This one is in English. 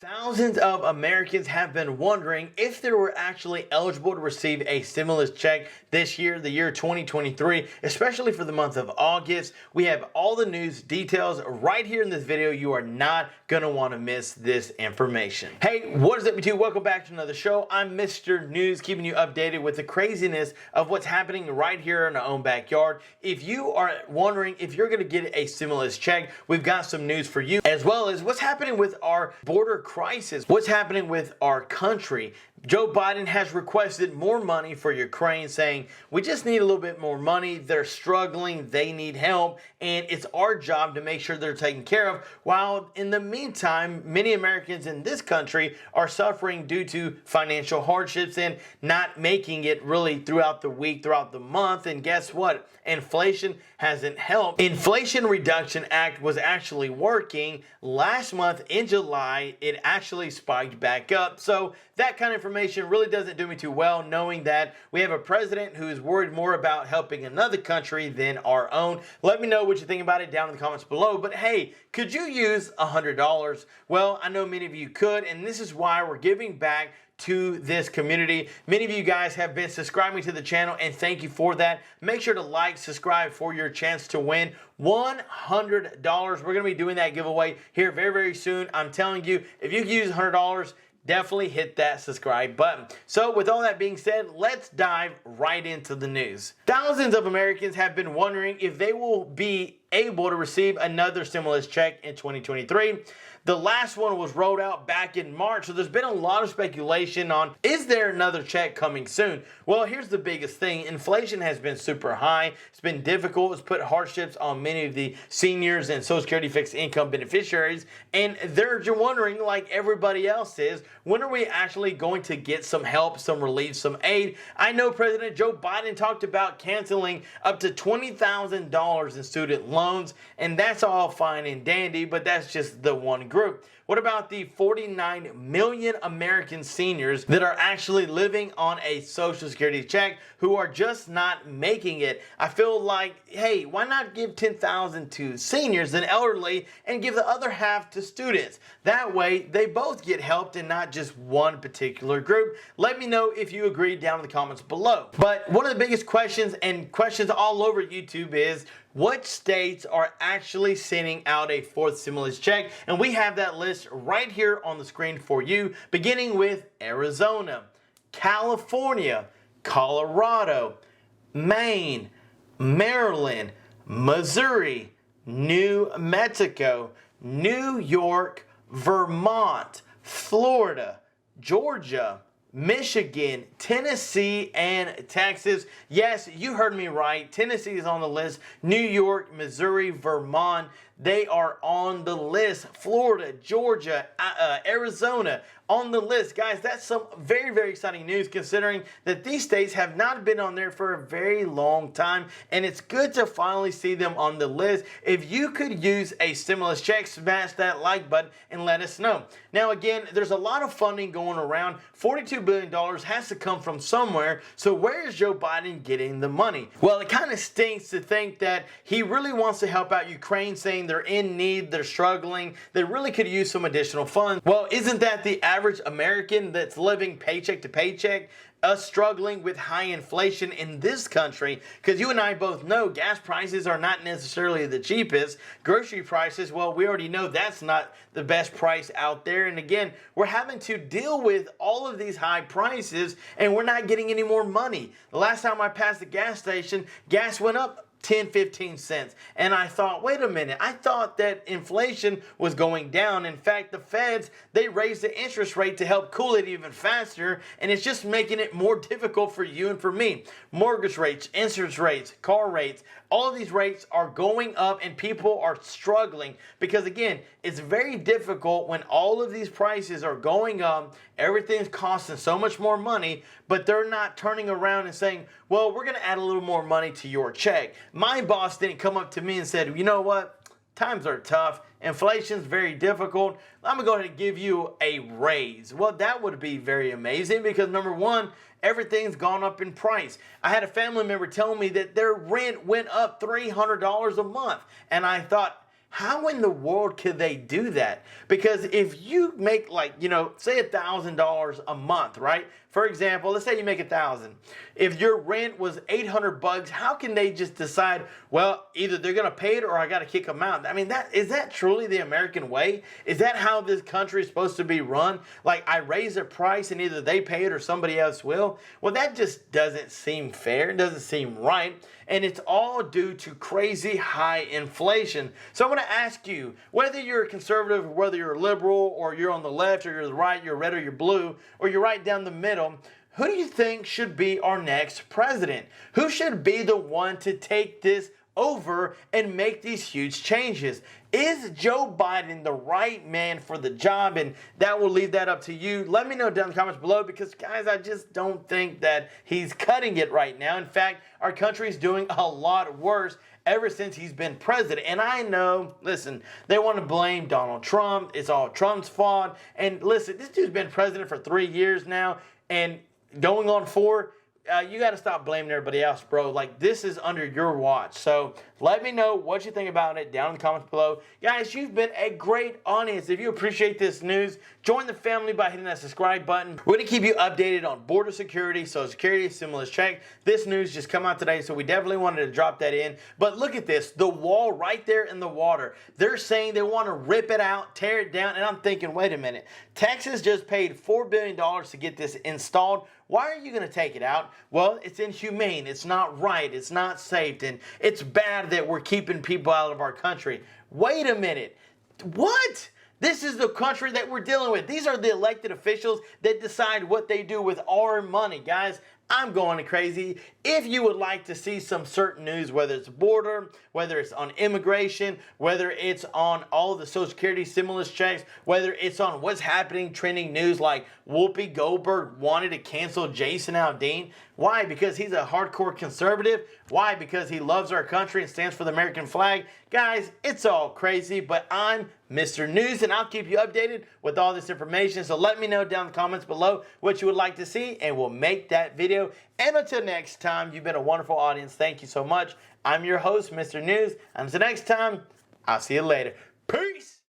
Thousands of Americans have been wondering if they were actually eligible to receive a stimulus check this year, the year 2023, especially for the month of August. We have all the news details right here in this video. You are not going to want to miss this information. Hey, what is up, YouTube? Welcome back to another show. I'm Mr. News, keeping you updated with the craziness of what's happening right here in our own backyard. If you are wondering if you're going to get a stimulus check, we've got some news for you, as well as what's happening with our border crisis, what's happening with our country. Joe Biden has requested more money for Ukraine, saying we just need a little bit more money. They're struggling, they need help, and it's our job to make sure they're taken care of. While in the meantime, many Americans in this country are suffering due to financial hardships and not making it really throughout the week, throughout the month. And guess what? Inflation hasn't helped. Inflation Reduction Act was actually working. Last month in July, it actually spiked back up. So that kind of information really doesn't do me too well, knowing that we have a president who is worried more about helping another country than our own. Let me know what you think about it down in the comments below. But hey, could you use $100? Well, I know many of you could, and this is why we're giving back to this community. Many of you guys have been subscribing to the channel, and thank you for that. Make sure to like, subscribe for your chance to win $100. We're going to be doing that giveaway here very, very soon. I'm telling you, if you can use $100, definitely hit that subscribe button. So with all that being said, let's dive right into the news. Thousands of Americans have been wondering if they will be able to receive another stimulus check in 2023. The last one was rolled out back in March, so there's been a lot of speculation on, is there another check coming soon? Well, here's the biggest thing. Inflation has been super high. It's been difficult. It's put hardships on many of the seniors and Social Security fixed income beneficiaries, and they're wondering, like everybody else is, when are we actually going to get some help, some relief, some aid? I know President Joe Biden talked about canceling up to $20,000 in student loans, and that's all fine and dandy, but that's just the one group. What about the 49 million American seniors that are actually living on a Social Security check who are just not making it? I feel like, hey, why not give $10,000 to seniors and elderly and give the other half to students? That way, they both get helped and not just one particular group. Let me know if you agree down in the comments below. But one of the biggest questions, and questions all over YouTube, is what states are actually sending out a fourth stimulus check? And we have that list right here on the screen for you, beginning with Arizona, California, Colorado, Maine, Maryland, Missouri, New Mexico, New York, Vermont, Florida, Georgia, Michigan, Tennessee, and Texas. Yes, you heard me right. Tennessee is on the list. New York, Missouri, Vermont, they are on the list. Florida, Georgia, Arizona on the list. Guys, that's some very, very exciting news, considering that these states have not been on there for a very long time, and it's good to finally see them on the list. If you could use a stimulus check, smash that like button and let us know. Now, again, there's a lot of funding going around. $42 billion has to come from somewhere, so where is Joe Biden getting the money? Well, it kind of stinks to think that he really wants to help out Ukraine, saying they're in need, they're struggling, they really could use some additional funds. Well, isn't that the average American that's living paycheck to paycheck? Us struggling with high inflation in this country, because you and I both know gas prices are not necessarily the cheapest. Grocery prices, well, we already know that's not the best price out there. And again, we're having to deal with all of these high prices, and we're not getting any more money. The last time I passed the gas station, gas went up 10-15 cents, and I thought, wait a minute, I thought that inflation was going down. In fact, the feds, they raised the interest rate to help cool it even faster, and it's just making it more difficult for you and for me. Mortgage rates, interest rates, car rates, all of these rates are going up, and people are struggling because, again, it's very difficult when all of these prices are going up, everything's costing so much more money, but they're not turning around and saying, well, we're going to add a little more money to your check. My boss didn't come up to me and said, you know what? Times are tough. Inflation's very difficult. I'm going to go ahead and give you a raise. Well, that would be very amazing because, number one, everything's gone up in price. I had a family member tell me that their rent went up $300 a month. And I thought, How in the world could they do that? Because if you make like, say $1,000 a month, right? For example, let's say you make 1,000. If your rent was $800, how can they just decide, well, either they're gonna pay it or I gotta kick them out? I mean, is that truly the American way? Is that how this country is supposed to be run? Like, I raise a price and either they pay it or somebody else will? Well, that just doesn't seem fair. It doesn't seem right. And it's all due to crazy high inflation. So I'm going to ask you, whether you're a conservative, or whether you're a liberal, or you're on the left, or you're the right, you're red or you're blue, or you're right down the middle, who do you think should be our next president? Who should be the one to take this over and make these huge changes? Is Joe Biden the right man for the job? And that will leave that up to you. Let me know down in the comments below, because guys, I just don't think that he's cutting it right now. In fact, our country is doing a lot worse ever since he's been president. And I know, listen, they want to blame Donald Trump. It's all Trump's fault. And listen, this dude's been president for 3 years now and going on 4. You got to stop blaming everybody else, bro. Like, this is under your watch. So let me know what you think about it down in the comments below. Guys, you've been a great audience. If you appreciate this news, join the family by hitting that subscribe button. We're going to keep you updated on border security, Social Security, stimulus check. This news just come out today, so we definitely wanted to drop that in. But look at this, the wall right there in the water. They're saying they want to rip it out, tear it down, and I'm thinking, wait a minute. Texas just paid $4 billion to get this installed. Why are you going to take it out? Well, it's inhumane. It's not right. It's not safe. And it's bad that we're keeping people out of our country. Wait a minute. What? This is the country that we're dealing with. These are the elected officials that decide what they do with our money, guys. I'm going crazy. If you would like to see some certain news, whether it's border, whether it's on immigration, whether it's on all of the Social Security stimulus checks, whether it's on what's happening, trending news like Whoopi Goldberg wanted to cancel Jason Aldean. Why? Because he's a hardcore conservative. Why? Because he loves our country and stands for the American flag. Guys, it's all crazy, but I'm Mr. News, and I'll keep you updated with all this information. So let me know down in the comments below what you would like to see, and we'll make that video. And until next time, you've been a wonderful audience. Thank you so much. I'm your host, Mr. News. Until next time, I'll see you later. Peace!